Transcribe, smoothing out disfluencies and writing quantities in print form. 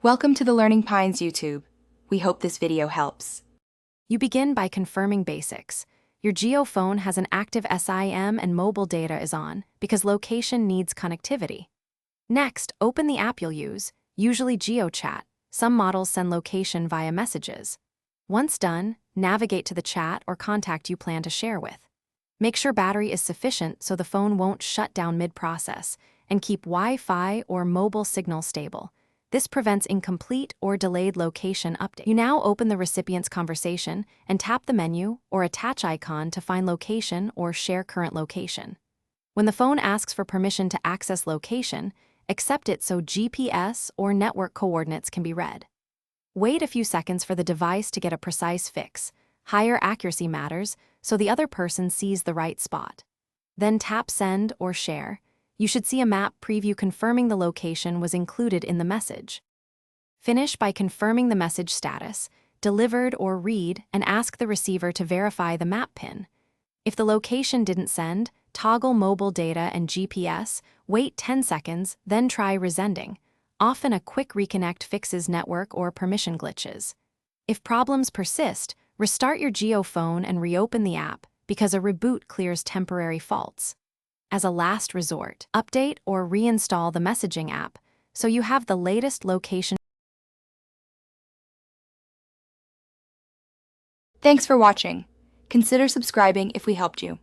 Welcome to the Learning Pines YouTube. We hope this video helps. You begin by confirming basics. Your Jio phone has an active SIM and mobile data is on because location needs connectivity. Next, open the app you'll use, usually GeoChat. Some models send location via messages. Once done, navigate to the chat or contact you plan to share with. Make sure battery is sufficient so the phone won't shut down mid-process, and keep Wi-Fi or mobile signal stable. This prevents incomplete or delayed location updates. You now open the recipient's conversation and tap the menu or attach icon to find location or share current location. When the phone asks for permission to access location, accept it so GPS or network coordinates can be read. Wait a few seconds for the device to get a precise fix. Higher accuracy matters, so the other person sees the right spot. Then tap Send or Share. You should see a map preview confirming the location was included in the message. Finish by confirming the message status, delivered or read, and ask the receiver to verify the map pin. If the location didn't send, toggle mobile data and GPS, wait 10 seconds, then try resending. Often a quick reconnect fixes network or permission glitches. If problems persist, restart your Jio phone and reopen the app because a reboot clears temporary faults. As a last resort, update or reinstall the messaging app so you have the latest location. Thanks for watching. Consider subscribing if we helped you.